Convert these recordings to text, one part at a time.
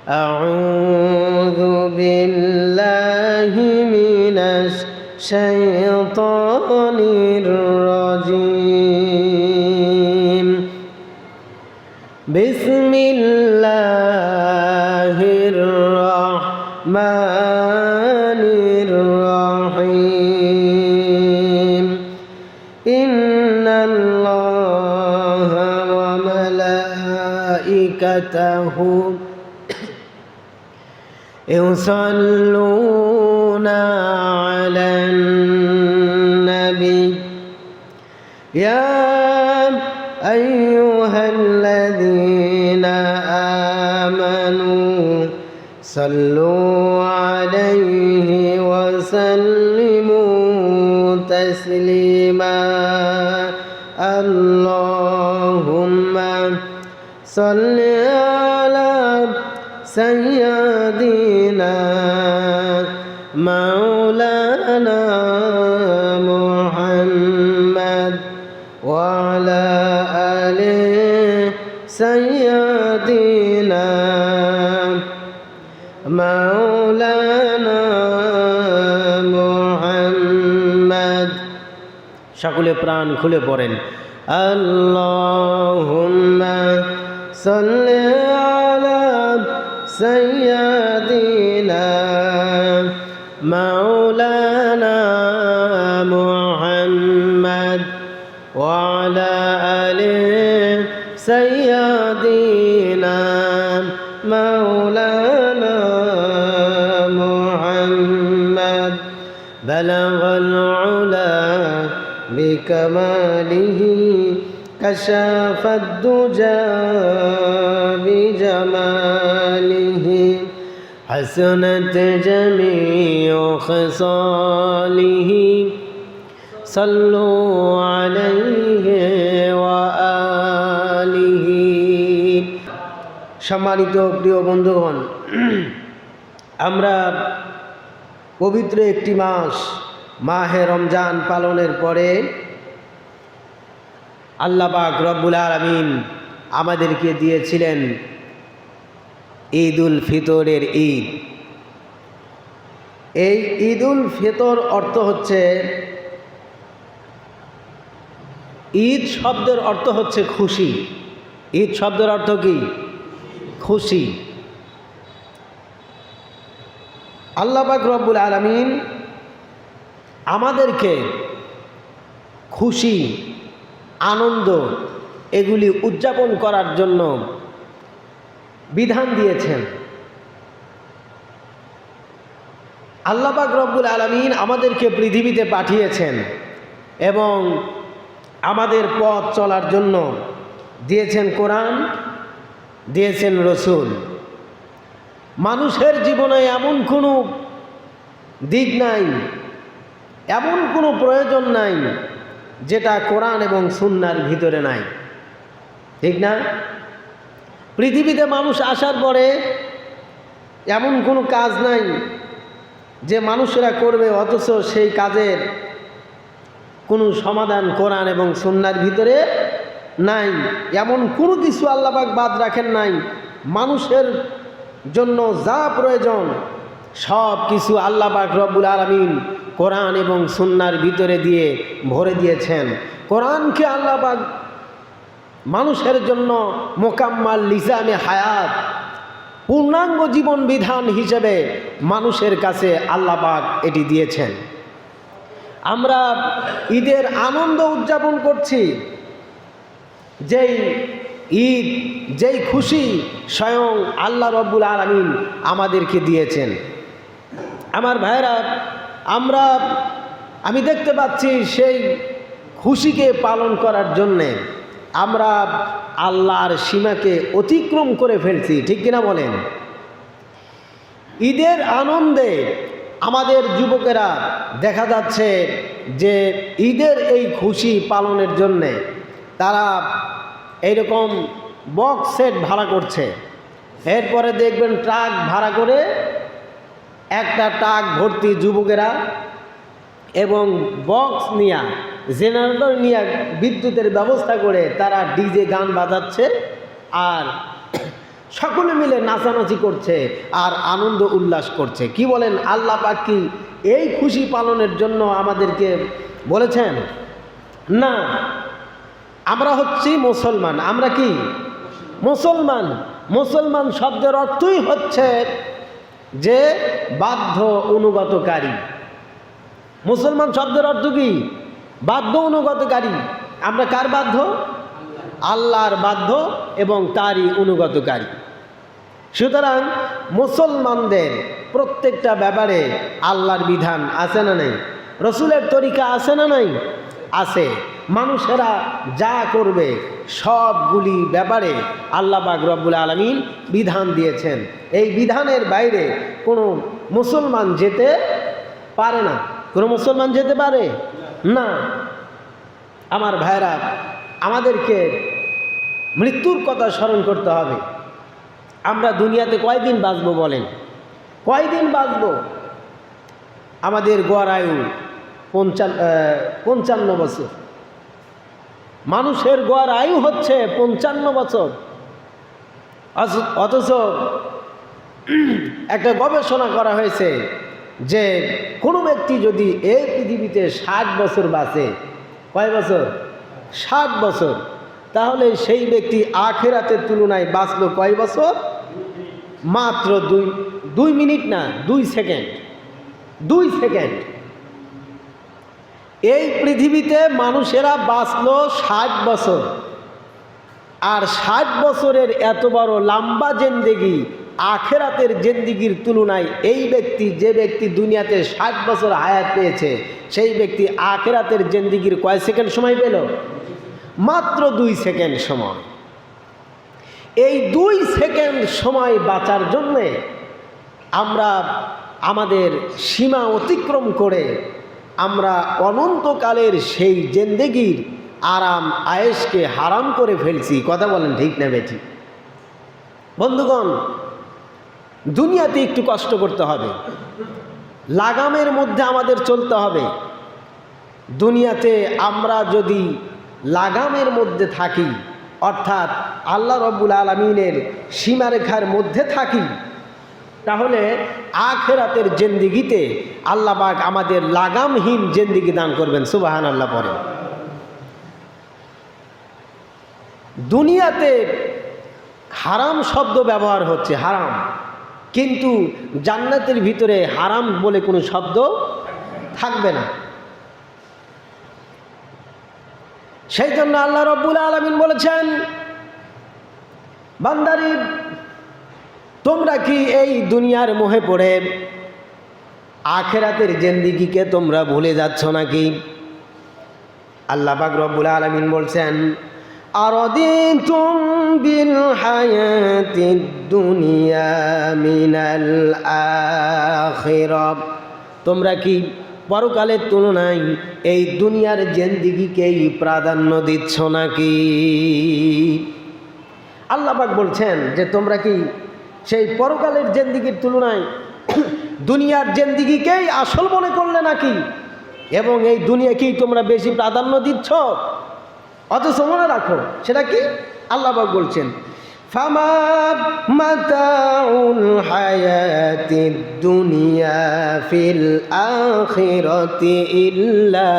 أعوذ بالله من الشيطان الرجيم بسم الله الرحمن الرحيم إن الله وملائكته يصلون على النبي يا أيها الذين آمنوا صلوا عليه وسلموا تسليما اللهم صل على سيدنا مولانا محمد وعلى آل سيدنا مولانا محمد সকলে প্রাণ খুলে পড়েন আল্লাহুম্মা সাল্লি আলা سيدنا مولانا محمد وعلى آل سيدنا مولانا محمد بلغ العلا بكماله كشف الدجى بجماله حسنت جميع خصاله صلوا عليه وآله সম্মানিত প্রিয় বন্ধুগণ আমরা পবিত্র একটি মাস মাহে রমজান পালনের পরে আল্লাহ পাক রব্বুল আলামিন আমাদেরকে দিয়েছিলেন ঈদুল ফিতরের ঈদ। এই ঈদুল ফিতর অর্থ হচ্ছে, ঈদ শব্দের অর্থ হচ্ছে খুশি। ঈদ শব্দের অর্থ কি? খুশি। আল্লাহ পাক রব্বুল আলামিন আমাদেরকে খুশি, আনন্দ এগুলি উদযাপন করার জন্য বিধান দিয়েছেন। আল্লাহ পাক রব্বুল আলামিন আমাদেরকে পৃথিবীতে পাঠিয়েছেন এবং আমাদের পথ চলার জন্য দিয়েছেন কোরআন, দিয়েছেন রসুল। মানুষের জীবনে এমন কোনো দিক নাই, এমন কোনো প্রয়োজন নাই যেটা কোরআন এবং সুন্নাহর ভিতরে নাই, ঠিক না? পৃথিবীতে মানুষ আসার পরে এমন কোনো কাজ নাই যে মানুষেরা করবে অথচ সেই কাজের কোনো সমাধান কোরআন এবং সুন্নাহর ভিতরে নাই। এমন কোনো কিছু আল্লাহ পাক বাদ রাখেন নাই। মানুষের জন্য যা প্রয়োজন সব কিছু আল্লাহ পাক রব্বুল আলামিন কোরআন এবং সুন্নাহর ভিতরে দিয়ে ভরে দিয়েছেন। কোরআনকে আল্লাহ পাক মানুষের জন্য মোকাম্মাল লিজামে হায়াত, পূর্ণাঙ্গ জীবন বিধান হিসেবে মানুষের কাছে আল্লাহ পাক এটি দিয়েছেন। আমরা ঈদের আনন্দ উদযাপন করছি। যেই ঈদ, যেই খুশি স্বয়ং আল্লাহ রব্বুল আলামিন আমাদেরকে দিয়েছেন। আমার ভাইরা, আমি দেখতে পাচ্ছি সেই খুশিকে পালন করার জন্যে আমরা আল্লাহর সীমাকে অতিক্রম করে ফেলছি, ঠিক কিনা বলেন? ঈদের আনন্দে আমাদের যুবকেরা দেখা যাচ্ছে যে ঈদের এই খুশি পালনের জন্যে তারা এইরকম বক্স সেট ভাড়া করছে। এরপরে দেখবেন ট্রাক ভাড়া করে একটা ট্রাক ভর্তি যুবকেরা এবং বক্স নিয়ে, জেনারেটর নিয়ে, বিদ্যুতের ব্যবস্থা করে তারা ডিজে গান বাজাচ্ছে আর সকলে মিলে নাচানাচি করছে আর আনন্দ উল্লাস করছে। কি বলেন, আল্লাহ পাক কি এই খুশি পালনের জন্য আমাদেরকে বলেছেন? না, আমরা হচ্ছি মুসলমান। আমরা কি মুসলমান? মুসলমান শব্দের অর্থই হচ্ছে যে বাধ্য অনুগতকারী। মুসলমান শব্দের অর্থ কি? বাধ্য অনুগতকারী। আমরা কার বাধ্য? আল্লাহর বাধ্য এবং তারই অনুগতকারী। সুতরাং মুসলমানদের প্রত্যেকটা ব্যাপারে আল্লাহর বিধান আছে না নাই? রসুলের তরিকা আছে না নাই? আছে। মানুষেরা যা করবে সবগুলি ব্যাপারে আল্লাহ পাক রব্বুল আলামিন বিধান দিয়েছেন। এই বিধানের বাইরে কোনো মুসলমান যেতে পারে না। কোনো মুসলমান যেতে পারে না। আমার ভাইরা, আমাদেরকে মৃত্যুর কথা স্মরণ করতে হবে। আমরা দুনিয়াতে কয়দিন বাঁচবো বলেন? কয়দিন বাঁচবো? আমাদের গড় আয়ু 55 বছর। মানুষের গড় আয়ু হচ্ছে 55 বছর। অথচ একটা গবেষণা করা হয়েছে যে কোনো ব্যক্তি যদি এই পৃথিবীতে 60 বছর বাঁচে, কয় বছর? 60 বছর, তাহলে সেই ব্যক্তি আখিরাতের তুলনায় বাঁচল কয় বছর? মাত্র 2 মিনিট না, 2 সেকেন্ড। 2 সেকেন্ড। এই পৃথিবীতে মানুষেরা বাঁচল 60 বছর, আর 60 বছরের এত বড় লম্বা জিন্দেগি আখিরাতের জিন্দেগির তুলনায় এই ব্যক্তি, যে ব্যক্তি দুনিয়াতে 60 বছর হায়াত পেয়েছে, সেই ব্যক্তি আখিরাতের জিন্দেগির কয় সেকেন্ড সময় পেল? মাত্র 2 সেকেন্ড সময়। এই 2 সেকেন্ড সময় বাঁচার জন্যে আমরা আমাদের সীমা অতিক্রম করে আমরা অনন্তকালের সেই জিন্দেগির আরাম আয়েশকে হারাম করে ফেলছি। কথা বলেন ঠিক না বেঠিক? বন্ধুগণ, দুনিয়াতে একটু কষ্ট করতে হবে, লাগামের মধ্যে আমাদের চলতে হবে। দুনিয়াতে আমরা যদি লাগামের মধ্যে থাকি, অর্থাৎ আল্লাহ রব্বুল আলামিনের সীমারেখার মধ্যে থাকি, তাহলে আখিরাতের জিন্দেগিতে আল্লাহ পাক আমাদের লাগামহীন জিন্দেগি দান করবেন। সুবহানাল্লাহ পড়ে। দুনিয়াতে হারাম শব্দ ব্যবহার হচ্ছে, হারাম, কিন্তু জান্নাতের ভিতরে হারাম বলে কোনো শব্দ থাকবে না। সেই জন্য আল্লাহ রব্বুল আলামিন বলেছেন, বান্দারি তোমরা কি এই দুনিয়ার মোহে পড়ে আখিরাতের জিন্দেগিকে তোমরা ভুলে যাচ্ছ নাকি? আল্লাহ পাক রব্বুল আলামিন বলছেন, আরাদিতুম বিল হায়াতিদ দুনিয়া মিনাল আখিরাহ, তোমরা কি পরকালের তুলনায় এই দুনিয়ার জিন্দেগিকেই প্রাধান্য দিচ্ছ নাকি? আল্লাহ পাক বলছেন যে তোমরা কি সেই পরকালের জিন্দেগির তুলনায় দুনিয়ার জিন্দেগিকেই আসল মনে করলে নাকি, এবং এই দুনিয়াকেই তোমরা বেশি প্রাধান্য দিচ্ছ? অথচ মনে রাখো সেটা কি? আল্লাহ পাক বলছেন, ফামা মাতাউল হায়াতিদ দুনিয়া ফিল আখিরাতি ইল্লা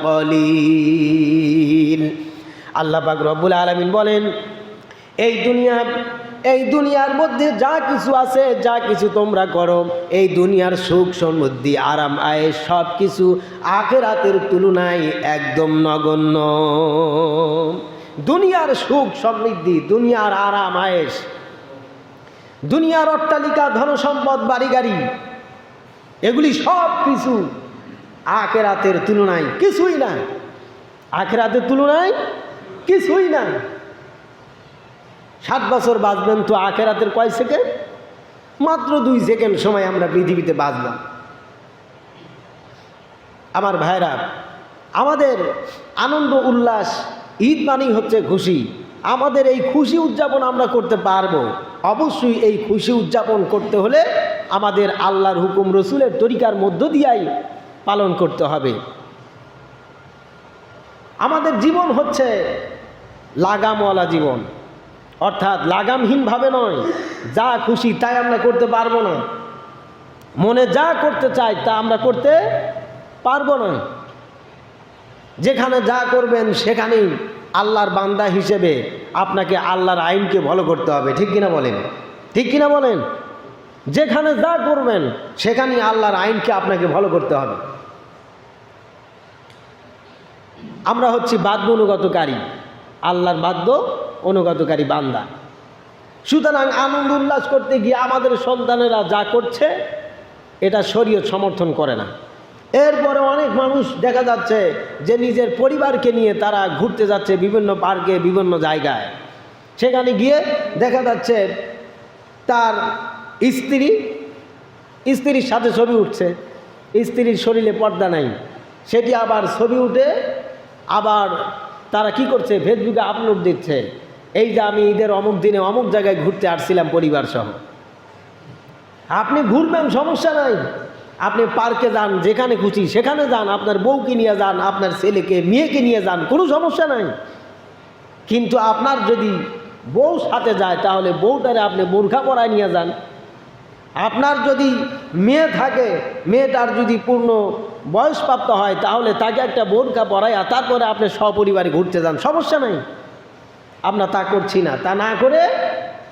কলিল। আল্লাহ পাক রব্বুল আলামিন বলেন, এই দুনিয়ার মধ্যে যা কিছু আছে, যা কিছু তোমরা করো, এই দুনিয়ার সুখ সমৃদ্ধি আরাম আয়েশ সব কিছু আখিরাতের তুলনায় একদম নগণ্য। দুনিয়ার সুখ সমৃদ্ধি, দুনিয়ার আরাম আয়েশ, দুনিয়ার অট্টালিকা, ধনসম্পদ, বাড়ি গাড়ি, এগুলি সব কিছু আখিরাতের তুলনায় কিছুই না। আখিরাতের তুলনায় কিছুই না। 60 বছর বাঁচবেন তো আখিরাতের কয় সেকেন্ড? মাত্র 2 সেকেন্ড সময় আমরা পৃথিবীতে বাঁচলাম। আমার ভাইরা, আমাদের আনন্দ উল্লাস, ঈদ মানেই হচ্ছে খুশি। আমাদের এই খুশি উদযাপন আমরা করতে পারবো। অবশ্যই এই খুশি উদযাপন করতে হলে আমাদের আল্লাহর হুকুম রসুলের তরিকার মধ্য দিয়েই পালন করতে হবে। আমাদের জীবন হচ্ছে লাগামওয়ালা জীবন, অর্থাৎ লাগামহীনভাবে নয়, যা খুশি তাই আমরা করতে পারবো না, মনে যা করতে চাই তা আমরা করতে পারবো না। যেখানে যা করবেন সেখানেই আল্লাহর বান্দা হিসেবে আপনাকে আল্লাহর আইনকে ফলো করতে হবে, ঠিক কিনা বলেন? ঠিক কিনা বলেন? যেখানে যা করবেন সেখানেই আল্লাহর আইনকে আপনাকে ফলো করতে হবে। আমরা হচ্ছি বাধ্য অনুগতকারী, আল্লাহর বাধ্য অনুগতকারী বান্দা। সুতরাং আনন্দ উল্লাস করতে গিয়ে আমাদের সন্তানেরা যা করছে এটা শরীয়ত সমর্থন করে না। এরপরে অনেক মানুষ দেখা যাচ্ছে যে নিজের পরিবারকে নিয়ে তারা ঘুরতে যাচ্ছে বিভিন্ন পার্কে, বিভিন্ন জায়গায়। সেখানে গিয়ে দেখা যাচ্ছে তার স্ত্রীর সাথে ছবি উঠছে, স্ত্রীর শরীরে পর্দা নাই, সেটি আবার ছবি উঠে আবার তারা কি করছে, ফেসবুকে আপলোড দিচ্ছে, এই যে আমি ঈদের অমুক দিনে অমুক জায়গায় ঘুরতে আসছিলাম পরিবার সহ। আপনি ঘুরবেন, সমস্যা নাই, আপনি পার্কে যান, যেখানে খুশি সেখানে যান, আপনার বউকে নিয়ে যান, আপনার ছেলেকে মেয়েকে নিয়ে যান, কোনো সমস্যা নাই। কিন্তু আপনার যদি বউ সাথে যায় তাহলে বউটারে আপনি বোরখা পরায় নিয়ে যান। আপনার যদি মেয়ে থাকে, মেয়েটার যদি পূর্ণ বয়সপ্রাপ্ত হয় তাহলে তাকে একটা বোরখা পরাইয়া তারপরে আপনি সপরিবারে ঘুরতে যান, সমস্যা নাই। আমরা তা করছি না, তা না করে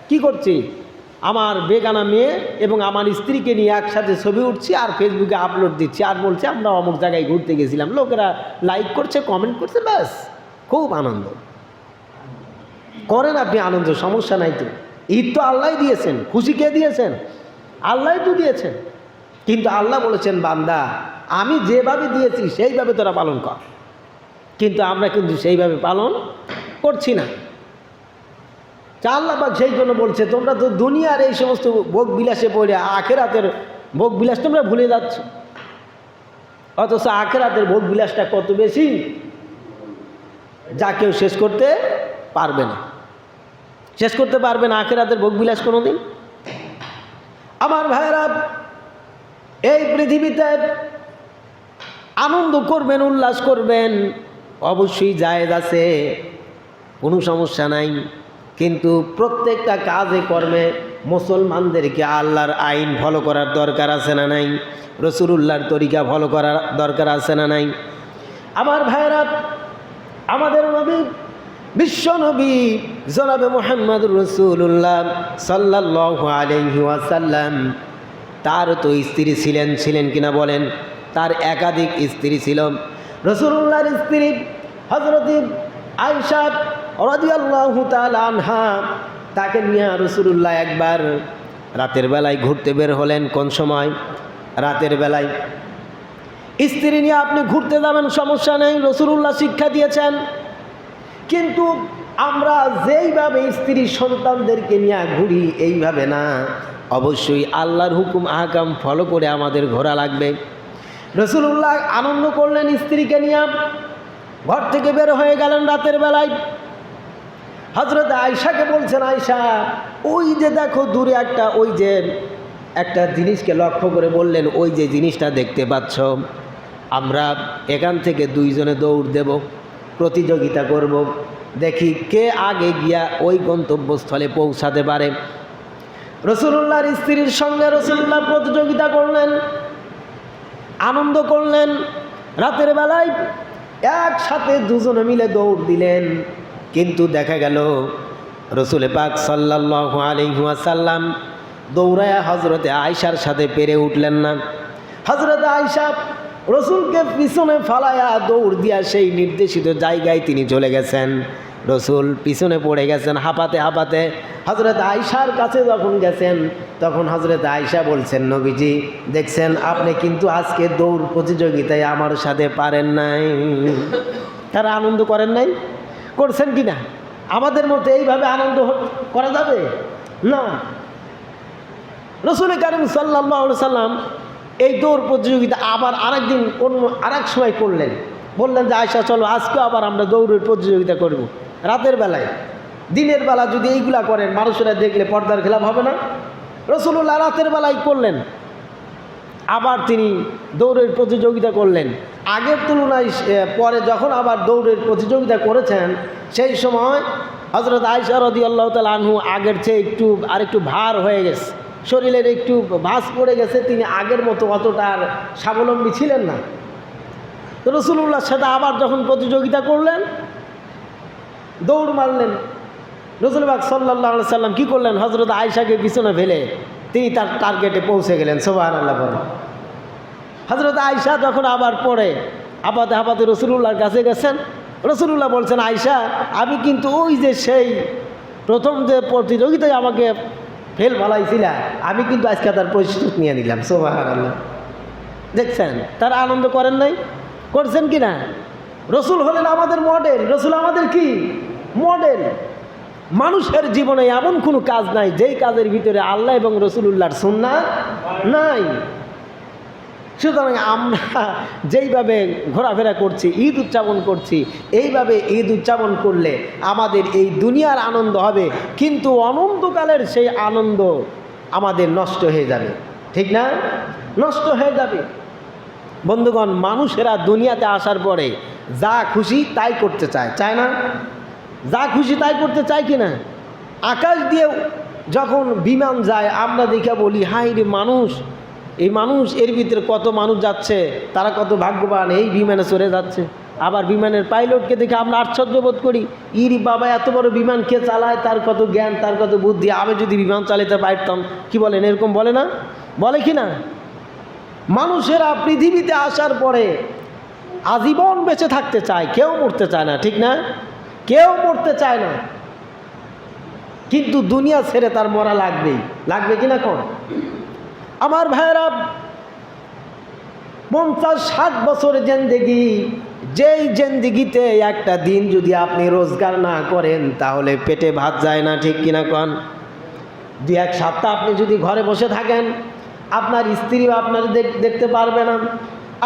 কি করছি, আমার বেগানা মেয়ে এবং আমার স্ত্রীকে নিয়ে একসাথে ছবি উঠছি আর ফেসবুকে আপলোড দিচ্ছি আর বলছি আমরা অমুক জায়গায় ঘুরতে গেছিলাম, লোকেরা লাইক করছে, কমেন্ট করছে, ব্যাস খুব আনন্দ করেন আপনি, আনন্দ, সমস্যা নাই তো। ঈদ তো আল্লাহ দিয়েছেন, খুশি কে দিয়েছেন? আল্লাহ তো দিয়েছেন। কিন্তু আল্লাহ বলেছেন বান্দা আমি যেভাবে দিয়েছি সেইভাবে তোরা পালন কর, কিন্তু আমরা কিন্তু সেইভাবে পালন করছি না। আল্লাহ পাক সেই জন্য বলছে তোমরা তো দুনিয়ার এই সমস্ত ভোগ বিলাসে পড়ে আখেরাতের ভোগ বিলাস তোমরা ভুলে যাচ্ছ, অথচ আখেরাতের ভোগ বিলাসটা কত বেশি যা কেউ শেষ করতে পারবে না, শেষ করতে পারবে না আখেরাতের ভোগ বিলাস কোনোদিন। আমার ভাইরা, এই পৃথিবীতে আনন্দ করবেন, উল্লাস করবেন, অবশ্যই জায়েজ আছে, কোনো সমস্যা নাই। কিন্তু প্রত্যেকটা কাজে কর্মে মুসলমানদেরকে আল্লাহর আইন ফলো করার দরকার আছে না নাই? রাসূলুল্লাহর তরিকা ফলো করার দরকার আছে না নাই? আমার ভাইরা, আমাদের নবী, বিশ্ব নবী জনাবে মুহাম্মদুর রাসূলুল্লাহ সাল্লাল্লাহু আলাইহি ওয়াসাল্লাম, তার তো স্ত্রী ছিলেন কিনা বলেন? তার একাধিক স্ত্রী ছিল। রাসূলুল্লাহর স্ত্রী হযরত আয়েশা রাদিয়াল্লাহু তাআলা আনহা, তাকে নিয়ে রাসূলুল্লাহ একবার রাতের বেলায় ঘুরতে বের হলেন। কোন সময়? রাতের বেলায়। স্ত্রী নিয়ে আপনি ঘুরতে যাবেন, সমস্যা নেই, রাসূলুল্লাহ শিক্ষা দিয়েছেন। কিন্তু আমরা যেইভাবে স্ত্রী সন্তানদেরকে নিয়ে ঘুরি এইভাবে না, অবশ্যই আল্লাহর হুকুম আহকাম ফলো করে আমাদের ঘোরা লাগবে। রাসূলুল্লাহ আনন্দ করলেন স্ত্রীকে নিয়ে, ঘর থেকে বের হয়ে গেলেন রাতের বেলায়। হযরত আয়েশাকে বলছেন, আয়েশা ওই যে দেখো দূরে একটা, ওই যে একটা জিনিসকে লক্ষ্য করে বললেন, ওই যে জিনিসটা দেখতে পাচ্ছ, আমরা এখান থেকে দুইজনে দৌড় দেব, প্রতিযোগিতা করব, দেখি কে আগে গিয়া ওই গন্তব্যস্থলে পৌঁছাতে পারে। রাসূলুল্লাহর স্ত্রীর সঙ্গে রাসূলুল্লাহ প্রতিযোগিতা করলেন, আনন্দ করলেন। রাতের বেলায় একসাথে দুজনে মিলে দৌড় দিলেন। কিন্তু দেখা গেল রাসূল পাক সাল্লাল্লাহু আলাইহি ওয়াসাল্লাম দৌড়ায়া হযরতে আয়েশার সাথে পেরে উঠলেন না। হযরত আয়েশা রসুলকে পিছনে ফালায়া দৌড় দিয়া সেই নির্দেশিত জায়গায় তিনি চলে গেছেন। রসুল পিছনে পড়ে গেছেন হাঁপাতে হাঁপাতে। হযরত আয়েশার কাছে যখন গেছেন তখন হযরত আয়েশা বলছেন, নবীজি দেখছেন আপনি কিন্তু আজকে দৌড় প্রতিযোগিতায় আমার সাথে পারেন নাই। তারা আনন্দ করেন নাই? করছেন কি না? আমাদের মধ্যে এইভাবে আনন্দ করা যাবে না। রাসূল কারীম সাল্লাল্লাহু আলাইহি সাল্লাম এই দৌড় প্রতিযোগিতা আবার আরেকদিন আরেক সময় করলেন। বললেন যে আয়েশা চলো আজকে আবার আমরা দৌড়ের প্রতিযোগিতা করব রাতের বেলায়। দিনের বেলা যদি এইগুলা করেন মানুষেরা দেখলে পর্দার খেলাপ হবে না। রাসূলুল্লাহ রাতের বেলায় করলেন, আবার তিনি দৌড়ের প্রতিযোগিতা করলেন। আগের তুলনায় পরে যখন আবার দৌড়ের প্রতিযোগিতা করেছেন সেই সময় হযরত আয়েশা রাদিয়াল্লাহু তাআলা আনহু আগের চেয়ে একটু ভার হয়ে গেছে, শরীরের একটু ভাঁজ পড়ে গেছে, তিনি আগের মতো অতটা আর স্বাবলম্বী ছিলেন না। তো রাসূলুল্লাহর সাথে আবার যখন প্রতিযোগিতা করলেন, দৌড় মারলেন, রাসূল পাক সাল্লাল্লাহু আলাইহি সাল্লাম কী করলেন, হযরত আয়েশাকে পিছনে ফেলে তিনি তার টার্গেটে পৌঁছে গেলেন। সুবহানাল্লাহ বলেন। হযরত আয়েশা যখন আবার পরে আপাতে আপাতে রাসূলুল্লাহর কাছে গেছেন, রাসূলুল্লাহ বলছেন, আয়েশা আমি কিন্তু ওই যে সেই প্রথম যে প্রতিযোগিতায় আমাকে ফেল ফেলাইছিল, আমি কিন্তু আজকে তার প্রস্তুত নিয়ে নিলাম। সুবহানাল্লাহ। দেখছেন তারা আনন্দ করেন নাই? করছেন কি না? রসুল হলেন আমাদের মডেল। রসুল আমাদের কি মডেল? মানুষের জীবনে এমন কোনো কাজ নাই যেই কাজের ভিতরে আল্লাহ এবং রসুলুল্লাহর সুন্নাহ নাই। সুতরাং আমরা যেইভাবে ঘোরাফেরা করছি, ঈদ উদযাপন করছি, এইভাবে ঈদ উদযাপন করলে আমাদের এই দুনিয়ার আনন্দ হবে, কিন্তু অনন্তকালের সেই আনন্দ আমাদের নষ্ট হয়ে যাবে। ঠিক না? নষ্ট হয়ে যাবে। বন্ধুগণ, মানুষেরা দুনিয়াতে আসার পরে যা খুশি তাই করতে চায়, চায় না? যা খুশি তাই করতে চায় কি না? আকাশ দিয়ে যখন বিমান যায় আমরা দেখে বলি, হাই রে মানুষ, এই মানুষ, এর ভিতরে কত মানুষ যাচ্ছে, তারা কত ভাগ্যবান, এই বিমানে চড়ে যাচ্ছে। আবার বিমানের পাইলটকে দেখে আমরা আশ্চর্য বোধ করি, ইরি বাবা এত বড় বিমান কে চালায়, তার কত জ্ঞান, তার কত বুদ্ধি, আমি যদি বিমান চালাতে পারতাম। কি বলেন? এরকম বলে না? বলে কি না? মানুষেরা পৃথিবীতে আসার পরে আজীবন বেঁচে থাকতে চায়, কেউ মরতে চায় না। ঠিক না? কেউ মরতে চায় না, কিন্তু দুনিয়া ছেড়ে তার মরা লাগবেই। লাগবে কিনা কোন? আমার ভাইয়েরা, 50-60 বছর জিন্দেগি, যেই জিন্দেগিতে একটা দিন যদি আপনি রোজগার না করেন তাহলে পেটে ভাত যায় না। ঠিক কিনা কোন? 2-1 সপ্তাহ আপনি যদি ঘরে বসে থাকেন, আপনার স্ত্রীও আপনার দেখতে পারবে না,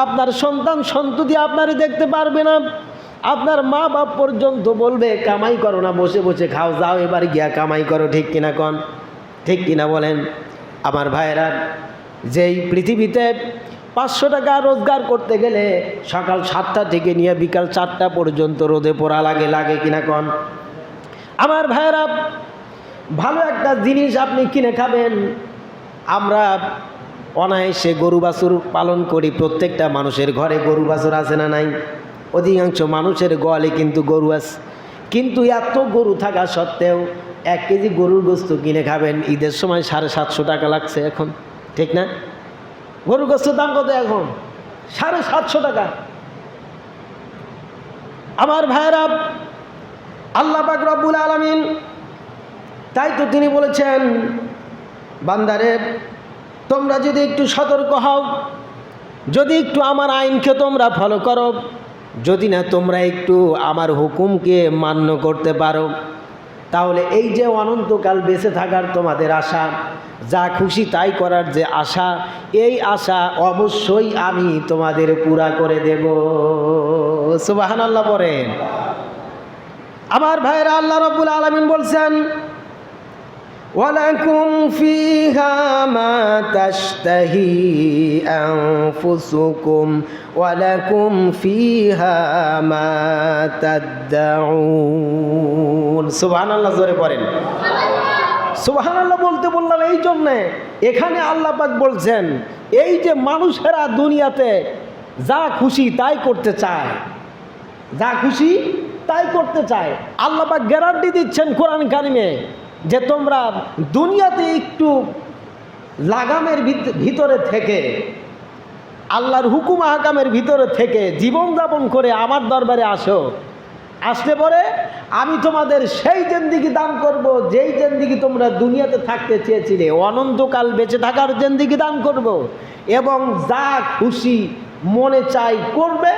আপনার সন্তান সন্ততি আপনার দেখতে পারবে না, আপনার মা বাপ পর্যন্ত বলবে কামাই করো না, বসে বসে খাও, যাও এবার গিয়া কামাই করো। ঠিক কিনা কোন? ঠিক কিনা বলেন? আমার ভাইয়েরা, যেই পৃথিবীতে 500 টাকা রোজগার করতে গেলে সকাল 7টা থেকে নিয়ে বিকাল 4টা পর্যন্ত রোদে পোড়া লাগে। লাগে কিনা কোন? আমার ভাইয়েরা, ভালো একটা জিনিস আপনি কিনে খাবেন। আমরা অনায়াসে গরু বাছুর পালন করি, প্রত্যেকটা মানুষের ঘরে গরু বাছুর আছে না নাই? অধিকাংশ মানুষের গোয়ালে কিন্তু গরু আছে, কিন্তু এত গরু থাকা সত্ত্বেও 1 কেজি গরুর গোস্ত কিনে খাবেন, ঈদের সময় 750 টাকা লাগছে এখন। ঠিক না? গরুর গোস্তের দাম কত এখন? 750 টাকা। আমার ভাইয়েরা, আল্লাহ পাক রব্বুল আলামিন তাই তো তিনি বলেছেন, বান্দারে তোমরা যদি একটু সতর্ক হও, যদি একটু আমার আইনকে তোমরা ফলো করো, যদি না তোমরা একটু আমার হুকুমকে মান্য করতে পারো, তাহলে এই যে অনন্তকাল বেঁচে থাকার তোমাদের আশা, যা খুশি তাই করার যে আশা, এই আশা অবশ্যই আমি তোমাদের পুরা করে দেব। সুবহানাল্লাহ বলেন। আমার ভাইরা, আল্লাহ রাব্বুল আলামিন বলছেন, ওয়ালাকুম ফিহা মা তাশতাহি আনফুসুকুম ওয়ালাকুম ফিহা মা তাদউন। সুবহানাল্লাহ জোরে পড়েন। সুবহানাল্লাহ বলতে বললাম এই জন্যে, এখানে আল্লাহ পাক বলছেন এই যে মানুষেরা দুনিয়াতে যা খুশি তাই করতে চায়, যা খুশি তাই করতে চায়, আল্লাহ পাক গ্যারান্টি দিচ্ছেন কোরআন কারিমে যে তোমরা দুনিয়াতে একটু লাগামের ভিতরে থেকে, আল্লাহর হুকুম আহকামের ভিতরে থেকে জীবনযাপন করে আমার দরবারে আসো। আসলে পরে আমি তোমাদের সেই জিন্দেগি দান করব যেই জিন্দেগি তোমরা দুনিয়াতে থাকতে চেয়েছিলে, অনন্তকাল বেঁচে থাকার জিন্দেগি দান করব, এবং যা খুশি মনে চাই করবে,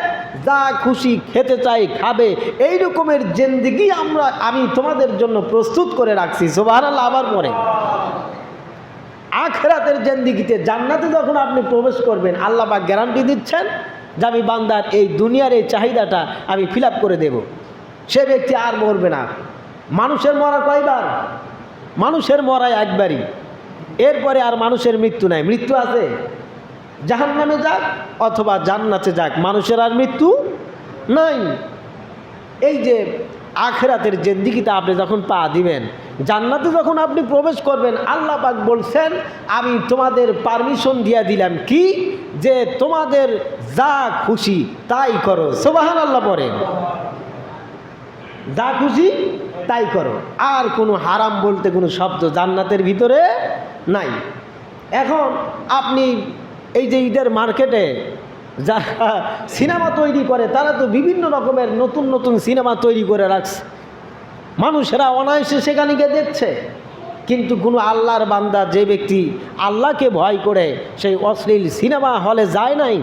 যা খুশি খেতে চাই খাবে, এই রকমের জিন্দেগি আমি তোমাদের জন্য প্রস্তুত করে রাখছি। সুবহানাল্লাহ। আবার পরে আখিরাতের জিন্দেগিতে, জান্নাতে যখন আপনি প্রবেশ করবেন, আল্লাহ পাক গ্যারান্টি দিচ্ছেন যে আমি বান্দার এই দুনিয়ার এই চাহিদাটা আমি ফিল আপ করে দেব। সে ব্যক্তি আর মরবে না। মানুষের মরা কয়বার? মানুষের মরা একবারই, এরপরে আর মানুষের মৃত্যু নাই। মৃত্যু আছে, জাহান্নামে যাক অথবা জান্নাতে যাক, মানুষের আর মৃত্যু নাই। এই যে আখিরাতের জিন্দেগিতে আপনি যখন পা দিবেন, জান্নাতে যখন আপনি প্রবেশ করবেন, আল্লাহ পাক বলছেন আমি তোমাদের পারমিশন দিয়ে দিলাম কি, যে তোমাদের যা খুশি তাই করো। সুবহানাল্লাহ পড়েন, যা খুশি তাই করো। আর কোনো হারাম বলতে কোনো শব্দ জান্নাতের ভিতরে নাই। এখন আপনি এই যে ঈদের মার্কেটে যারা সিনেমা তৈরি করে, তারা তো বিভিন্ন রকমের নতুন নতুন সিনেমা তৈরি করে রাখছে, মানুষেরা অনায়াসে সেখানে গিয়ে দেখছে। কিন্তু কোনো আল্লাহর বান্দা, যে ব্যক্তি আল্লাহকে ভয় করে সেই অশ্লীল সিনেমা হলে যায় নাই,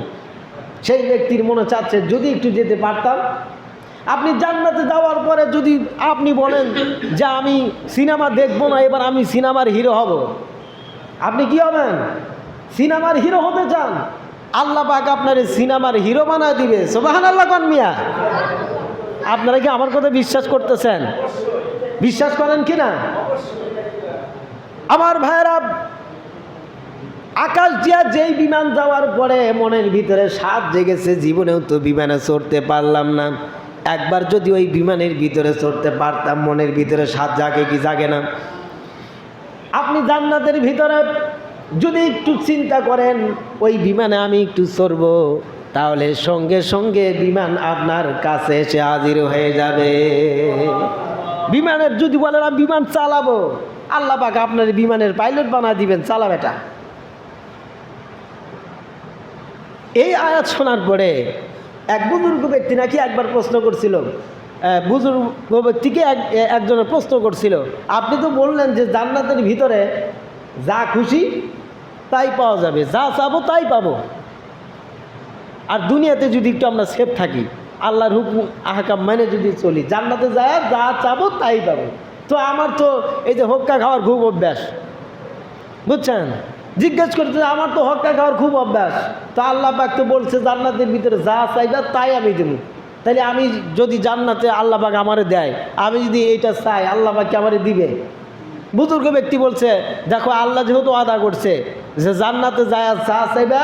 সেই ব্যক্তির মনে চাচ্ছে যদি একটু যেতে পারতাম। আপনি জান্নাতে যাওয়ার পরে যদি আপনি বলেন যে আমি সিনেমা দেখবো না, এবার আমি সিনেমার হিরো হব, আপনি কি হবেন? সিনেমার হিরো হতে চান? আল্লাহ পাক আপনার সিনেমার হিরো বানায় দিবে। সুবহানাল্লাহ কোন মিয়া? আপনারা কি আমার কথা বিশ্বাস করতেছেন? বিশ্বাস করেন কি না? আমার ভাইয়েরা, আকাশ দিয়া যেই বিমান যাওয়ার পরে মনের ভিতরে স্বাদ জেগেছে, জীবনেও তো বিমানে চড়তে পারলাম না, একবার যদি ওই বিমানের ভিতরে চড়তে পারতাম, মনের ভিতরে স্বাদ জাগে কি জাগে না? আপনি জান্নাতের ভিতরে যদি একটু চিন্তা করেন ওই বিমানে আমি একটু চড়ব, তাহলে সঙ্গে সঙ্গে বিমান আপনার কাছে এসে হাজির হয়ে যাবে। বিমানের যদি বলেন আমি বিমান চালাবো, আল্লাহ পাক আপনার বিমানের পাইলট বানায় দিবেন, চালাব এটা। এই আয়াত শোনার পরে এক বুজুর্গ ব্যক্তি নাকি একবার প্রশ্ন করছিল, বুজুর্গ ব্যক্তিকে একজনের প্রশ্ন করছিল, আপনি তো বললেন যে জান্নাতের ভিতরে যা খুশি তাই পাওয়া যাবে, যা চাবো তাই পাবো, আর দুনিয়াতে যদি একটু আমরা সেফ থাকি, আল্লাহর হুকুম আহকাম মানে যদি চলি, জান্নাতে যায় যা চাবো তাই পাবো। তো আমার তো এই যে হক্কা খাওয়ার খুব অভ্যাস, বুঝছেন? জিজ্ঞেস করতে আমার তো হক্কা খাওয়ার খুব অভ্যাস, তো আল্লাহ পাক তো বলছে জান্নাতের ভিতরে যা চাইবা তাই আমি দেবো, তাহলে আমি যদি জান্নাতে আল্লাহ পাক আমারে দেয়, আমি যদি এইটা চাই আল্লাহ পাক আমারে দিবে? বুজুর্গ ব্যক্তি বলছে দেখো আল্লাহ যেহেতু আদা করছে যে জান্নাতে যায় যা চাইবা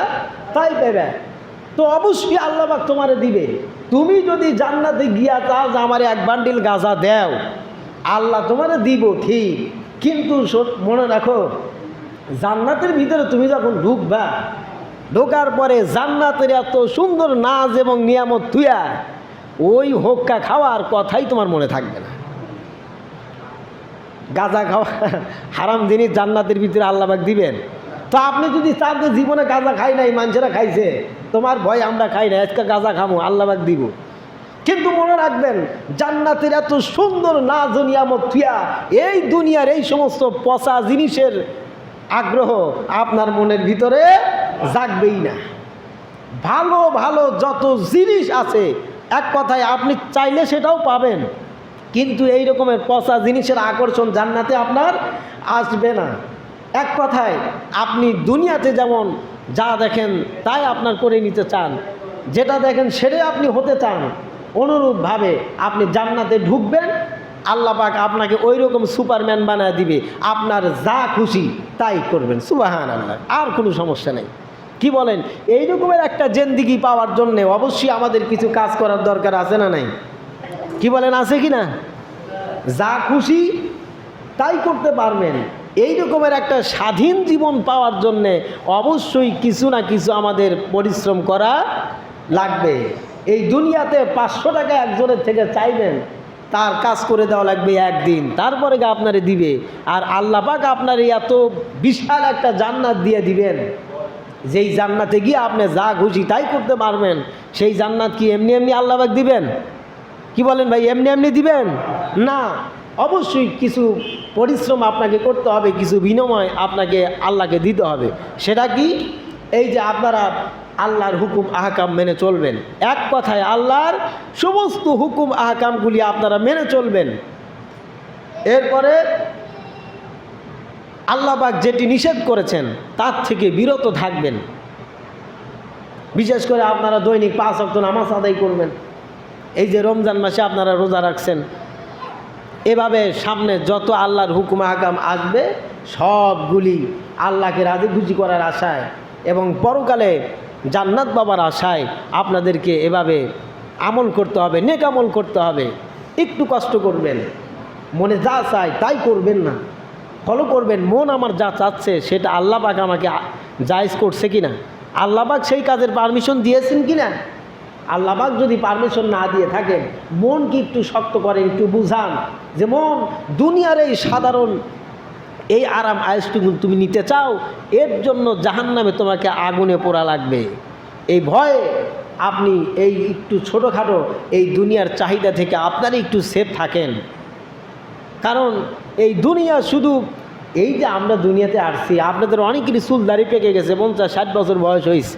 তাই পাইবা, তো অবশ্যই আল্লাহ পাক তোমারে দিবে। তুমি যদি জান্নাতে গিয়া চাও যে আমারে এক বান্ডিল গাঁজা দেও, আল্লাহ তোমারে দিব ঠিক, কিন্তু মনে রাখো জান্নাতের ভিতরে তুমি যখন ঢুকবা, ঢোকার পরে জান্নাতের এত সুন্দর নাজ এবং নিয়ামত তুইয়া ওই হোক্কা খাওয়ার কথাই তোমার মনে থাকবে না। গাঁজা খাওয়া হারাম জিনিস জান্নাতের ভিতরে আল্লাহ পাক দিবেন। তো আপনি যদি চান যে জীবনে গাঁজা খাই নাই, মানুষেরা খাইছে, তোমার ভয় আমরা খাই না, আজকে গাঁজা খামো, আল্লাহ পাক দিব। কিন্তু মনে রাখবেন জান্নাতের এত সুন্দর নাজ ও নিয়ামত থুয়া এই দুনিয়ার এই সমস্ত পচা জিনিসের আগ্রহ আপনার মনের ভিতরে জাগবেই না। ভালো ভালো যত জিনিস আছে এক কথায় আপনি চাইলে সেটাও পাবেন, কিন্তু এই রকমের পচা জিনিসের আকর্ষণ জান্নাতে আপনার আসবে না। এক কথায় আপনি দুনিয়াতে যেমন যা দেখেন তাই আপনার করে নিতে চান, যেটা দেখেন সেটাই আপনি হতে চান, অনুরূপভাবে আপনি জান্নাতে ঢুকবেন, আল্লাহ পাক আপনাকে ওই রকম সুপারম্যান বানায় দিবে, আপনার যা খুশি তাই করবেন। সুবহানাল্লাহ, আর কোনো সমস্যা নেই। কি বলেন? এই রকমের একটা জিন্দেগি পাওয়ার জন্য অবশ্যই আমাদের কিছু কাজ করার দরকার আছে না নাই? কি বলেন, আছে কি না? যা খুশি তাই করতে পারবেন। এই রকমের একটা স্বাধীন জীবন পাওয়ার জন্যে অবশ্যই কিছু না কিছু আমাদের পরিশ্রম করা লাগবে। এই দুনিয়াতে 500 টাকা একজনের থেকে চাইবেন, তার কাজ করে দেওয়া লাগবে একদিন, তারপরে আপনারে দিবে। আর আল্লাহ পাক আপনার এত বিশাল একটা জান্নাত দিয়ে দিবেন, যেই জান্নাতে গিয়ে আপনি যা খুশি তাই করতে পারবেন। সেই জান্নাত কি এমনি এমনি আল্লাহ পাক দিবেন? কি বলেন ভাই, এমনি এমনি দিবেন না, অবশ্যই কিছু পরিশ্রম আপনাকে করতে হবে, কিছু বিনিময় আপনাকে আল্লাহকে দিতে হবে। সেটা কি? এই যে আপনারা আল্লাহর হুকুম আহকাম মেনে চলবেন, এক কথায় আল্লাহর সমস্ত হুকুম আহকামগুলি আপনারা মেনে চলবেন। এরপরে আল্লাহ পাক যেটি নিষেধ করেছেন তার থেকে বিরত থাকবেন। বিশেষ করে আপনারা দৈনিক 5 ওয়াক্ত নামাজ আদায় করবেন। এই যে রমজান মাসে আপনারা রোজা রাখছেন, এভাবে সামনে যত আল্লাহর হুকুম আহকাম আসবে সবগুলি আল্লাহকে রাজি খুশি করার আশায় এবং পরকালে জান্নাত পাবার আশায় আপনাদেরকে এভাবে আমল করতে হবে, নেক আমল করতে হবে। একটু কষ্ট করবেন, মনে যা চায় তাই করবেন না, ফলো করবেন। মন আমার যা চাচ্ছে সেটা আল্লাহ পাক আমাকে জায়েজ করছে কিনা, আল্লাহ পাক সেই কাজের পারমিশন দিয়েছেন কিনা। আল্লাহ পাক যদি পারমিশন না দিয়ে থাকেন, মনকে একটু শক্ত করেন, একটু বুঝান যে মন, দুনিয়ার এই সাধারণ এই আরাম আয়েশটুকু তুমি নিতে চাও, এর জন্য জাহান্নামে তোমাকে আগুনে পোড়া লাগবে। এই ভয়ে আপনি এই একটু ছোটোখাটো এই দুনিয়ার চাহিদা থেকে আপনারা একটু সেফ থাকেন। কারণ এই দুনিয়া শুধু এই যে আমরা দুনিয়াতে আসছি, আপনাদের অনেকেরই চুল দাড়ি পেকে গেছে, 50-60 বছর বয়স হয়েছে,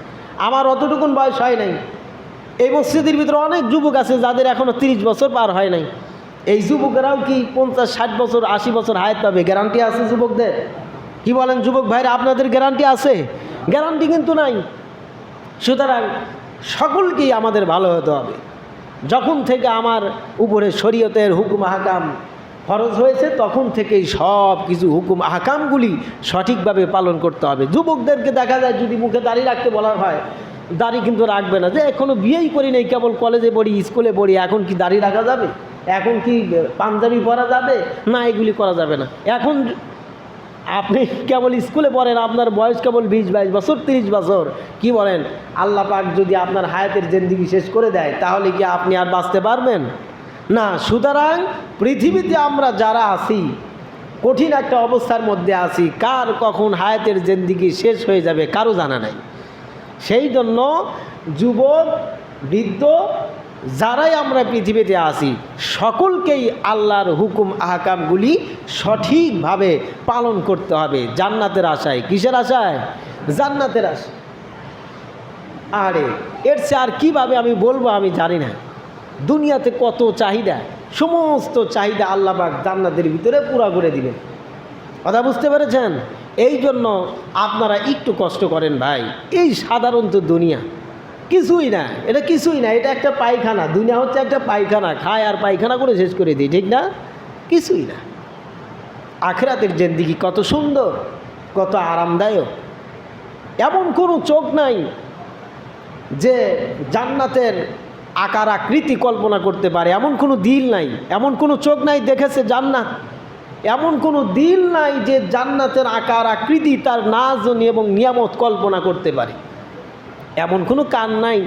আমার অতটুকুন বয়স হয় নাই। এই মসজিদের ভিতরে অনেক যুবক আছে যাদের এখনও 30 বছর পার হয় নাই। এই যুবকেরাও কি 50-60 বছর 80 বছর হায়াত পাবে? গ্যারান্টি আছে যুবকদের? কি বলেন যুবক ভাইরা, আপনাদের গ্যারান্টি আছে? গ্যারান্টি কিন্তু নাই। সুতরাং সকলকেই আমাদের ভালো হতে হবে। যখন থেকে আমার উপরে শরীয়তের হুকুম আহকাম ফরজ হয়েছে, তখন থেকেই সব কিছু হুকুম আহকামগুলি সঠিকভাবে পালন করতে হবে। যুবকদেরকে দেখা যায় যদি মুখে দাড়ি রাখতে বলা হয়, দাড়ি কিন্তু রাখবে না, যে এখনও বিয়েই করি নাই, কেবল কলেজে পড়ি, স্কুলে পড়ি, এখন কি দাড়ি রাখা যাবে? এখন কি পাঞ্জাবি পরা যাবে? না, এগুলি করা যাবে না। এখন আপনি কেবল স্কুলে পড়েন, আপনার বয়স কেবল 20-22 বছর, 30 বছর, কি বলেন? আল্লাহ পাক যদি আপনার হায়াতের জিন্দেগি শেষ করে দেয়, তাহলে কি আপনি আর বাঁচতে পারবেন? না। সুতরাং পৃথিবীতে আমরা যারা আছি, কঠিন একটা অবস্থার মধ্যে আছি, কার কখন হায়াতের জিন্দেগি শেষ হয়ে যাবে কারো জানা নাই। সেই জন্য যুবক, বৃদ্ধ, যারাই আমরা পৃথিবীতে আছি, সকলকেই আল্লাহর হুকুম আহকামগুলি সঠিকভাবে পালন করতে হবে, জান্নাতের আশায়। কিসের আশায়? জান্নাতের আশায়। আরে এর চেয়ে আর কীভাবে আমি বলবো আমি জানি না। দুনিয়াতে কত চাহিদা, সমস্ত চাহিদা আল্লাহ পাক জান্নাতের ভিতরে পুরা করে দিবেন। কথা বুঝতে পেরেছেন? এই জন্য আপনারা একটু কষ্ট করেন ভাই। এই সাধারণত দুনিয়া কিছুই না, এটা কিছুই না, এটা একটা পায়খানা। দুনিয়া হচ্ছে একটা পায়খানা, খায় আর পায়খানা করে শেষ করে দিই, ঠিক না? কিছুই না। আখিরাতের জিন্দেগি কত সুন্দর, কত আরামদায়ক। এমন কোনো চোখ নাই যে জান্নাতের আকার আকৃতি কল্পনা করতে পারে, এমন কোনো দিল নাই, এমন কোনো চোখ নাই দেখেছে জান্নাত, এমন কোনো দিল নাই যে জান্নাতের আকার আকৃতি, তার নাজ এবং নিয়ামত কল্পনা করতে পারে। এমন কোনো কান নাই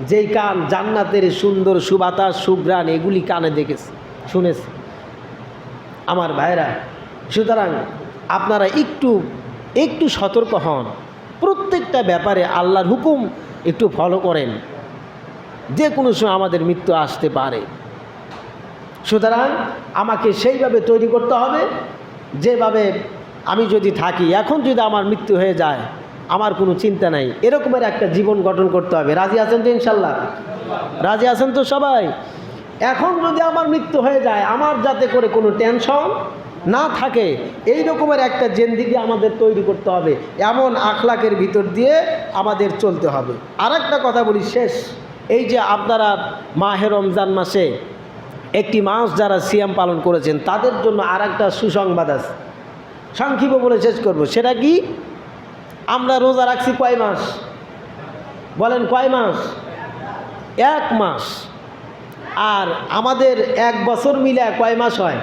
যেই কান জান্নাতের সুন্দর সুবাতাস, সুঘ্রাণ এগুলি কানে দেখেছে, শুনেছে। আমার ভাইরা, সুতরাং আপনারা একটু একটু সতর্ক হন, প্রত্যেকটা ব্যাপারে আল্লাহর হুকুম একটু ফলো করেন। যে কোনো সময় আমাদের মৃত্যু আসতে পারে, সুতরাং আমাকে সেইভাবে তৈরি করতে হবে যেভাবে আমি যদি থাকি, এখন যদি আমার মৃত্যু হয়ে যায় আমার কোনো চিন্তা নাই, এরকমের একটা জীবন গঠন করতে হবে। রাজি আছেন তো ইনশাল্লাহ? রাজি আছেন তো সবাই? এখন যদি আমার মৃত্যু হয়ে যায়, আমার যাতে করে কোনো টেনশন না থাকে, এই রকমের একটা জিন্দেগি আমাদের তৈরি করতে হবে। এমন আখলাকের ভিতর দিয়ে আমাদের চলতে হবে। আর একটা কথা বলি শেষ, এই যে আপনারা মাহে রমজান মাসে একটি মাস যারা সিয়াম পালন করেছেন, তাদের জন্য আর একটা সুসংবাদ আছে, সংক্ষিপ্ত বলে শেষ করব। সেটা কি? আমরা রোজা রাখছি কয় মাস? বলেন কয় মাস? 1 মাস। আর আমাদের 1 বছর মিলে কয় মাস হয়?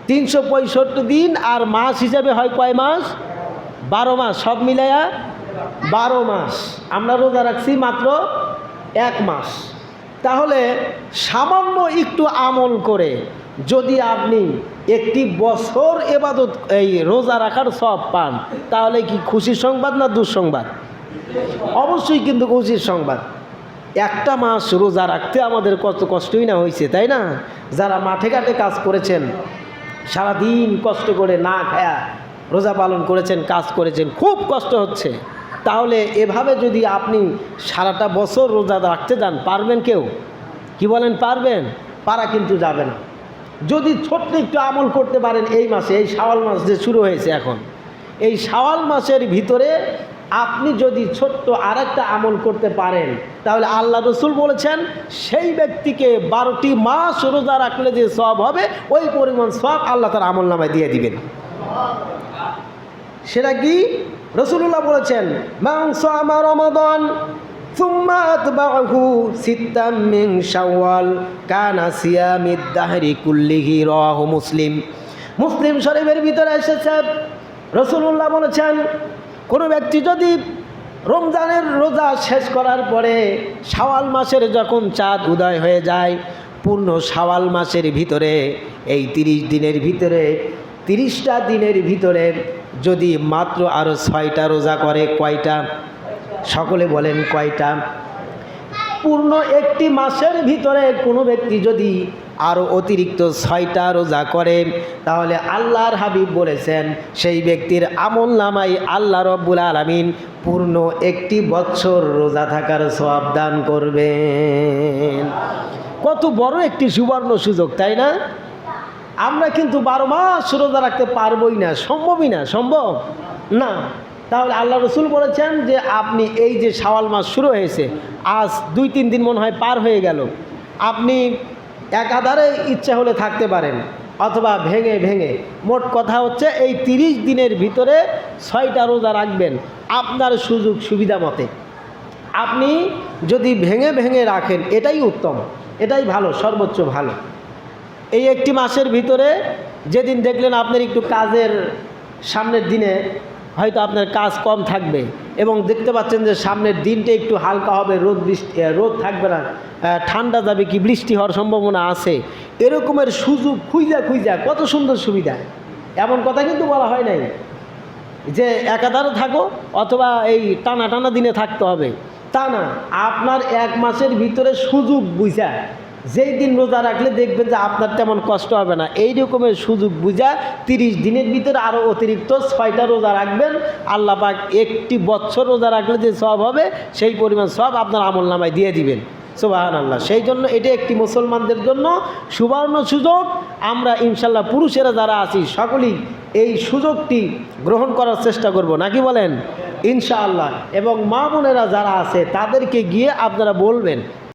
365 দিন। আর মাস হিসাবে হয় কয় মাস? 12 মাস। সব মিলাইয়া 12 মাস। আমরা রোজা রাখছি মাত্র 1 মাস। তাহলে সামান্য একটু আমল করে যদি আপনি একটি বছর ইবাদত, এই রোজা রাখার সব পান, তাহলে কি খুশির সংবাদ না দুঃসংবাদ? অবশ্যই কিন্তু খুশির সংবাদ। একটা মাস রোজা রাখতে আমাদের কত কষ্টই না হয়েছে, তাই না? যারা মাঠে ঘাটে কাজ করেছেন, সারাদিন কষ্ট করে না খায়া রোজা পালন করেছেন, কাজ করেছেন, খুব কষ্ট হচ্ছে। তাহলে এভাবে যদি আপনি সারাটা বছর রোজা রাখতে যান, পারবেন কেউ? কি বলেন, পারবেন? পারা কিন্তু যাবে না। যদি ছোট্ট একটু আমল করতে পারেন এই মাসে, এই শাওয়াল মাস যে শুরু হয়েছে এখন, এই শাওয়াল মাসের ভিতরে আপনি যদি ছোট্ট আরেকটা আমল করতে পারেন, তাহলে আল্লাহ রসুল বলেছেন সেই ব্যক্তিকে 12টি মাস রোজা রাখলে যে সওয়াব হবে, ওই পরিমাণ সওয়াব আল্লাহ তার আমল নামায় দিয়ে দিবেন। সেটা কি? রাসূলুল্লাহ বলেছেন, মান সামা রমাদান সুম্মা আতবাহু সিত্তাম মিন শাওয়াল কানা সিয়ামিদ দাহরি কুল্লিহি রাওয়াহু মুসলিম। মুসলিম শরীফের ভিতরে এসেছে রাসূলুল্লাহ বলেছেন, কোনো ব্যক্তি যদি রমজানের রোজা শেষ করার পরে শাওয়াল মাসের যখন চাঁদ উদয় হয়ে যায়, পূর্ণ শাওয়াল মাসের ভিতরে এই 30 দিনের ভিতরে 30টা দিনের ভিতরে যদি মাত্র আরও 6টা রোজা করে, কয়টা? সকলে বলেন কয়টা? পূর্ণ একটি মাসের ভিতরে কোনো ব্যক্তি যদি আরও অতিরিক্ত 6টা রোজা করে, তাহলে আল্লাহর হাবিব বলেছেন সেই ব্যক্তির আমল নামায় আল্লাহ রব্বুল আলামিন পূর্ণ একটি বছর রোজা থাকার সওয়াব দান করবেন। কত বড় একটি সুবর্ণ সুযোগ, তাই না? আমরা কিন্তু 12 মাস রোজা রাখতে পারবই না, সম্ভবই না, সম্ভব না। তাহলে আল্লাহ রসুল বলেছেন যে আপনি এই যে শাওয়াল মাস শুরু হয়েছে, আজ 2-3 দিন মনে হয় পার হয়ে গেল, আপনি একাধারে ইচ্ছা হলে থাকতে পারেন অথবা ভেঙে ভেঙে, মোট কথা হচ্ছে এই 30 দিনের ভিতরে 6টা রোজা রাখবেন আপনার সুযোগ সুবিধা মতে। আপনি যদি ভেঙে ভেঙে রাখেন এটাই উত্তম, এটাই ভালো, সর্বোচ্চ ভালো। এই একটি মাসের ভিতরে যেদিন দেখলেন আপনার একটু কাজের সামনের দিনে হয়তো আপনার কাজ কম থাকবে এবং দেখতে পাচ্ছেন যে সামনের দিনটা একটু হালকা হবে, রোদ থাকবে না, ঠান্ডা যাবে কি বৃষ্টি হওয়ার সম্ভাবনা আছে, এরকমের সুযোগ খুঁজা কত সুন্দর সুবিধা। এমন কথা কিন্তু বলা হয় নাই যে একাধারে থাকো অথবা এই টানা টানা দিনে থাকতে হবে, তা না। আপনার 1 মাসের ভিতরে সুযোগ বুঝা যেই দিন রোজা রাখলে দেখবেন যে আপনার তেমন কষ্ট হবে না, এই রকমের সুযোগ বুঝা 30 দিনের ভিতরে আরও অতিরিক্ত 6টা রোজা রাখবেন। আল্লাহ পাক একটি বছর রোজা রাখলে যে সওয়াব হবে সেই পরিমাণ সওয়াব আপনার আমল নামায় দিয়ে দিবেন। সুবহানাল্লাহ। সেই জন্য এটা একটি মুসলমানদের জন্য সুবর্ণ সুযোগ। আমরা ইনশাল্লাহ পুরুষেরা যারা আছি সকলেই এই সুযোগটি গ্রহণ করার চেষ্টা করব, নাকি বলেন? ইনশাআল্লাহ। এবং মা বোনেরা যারা আছে তাদেরকে গিয়ে আপনারা বলবেন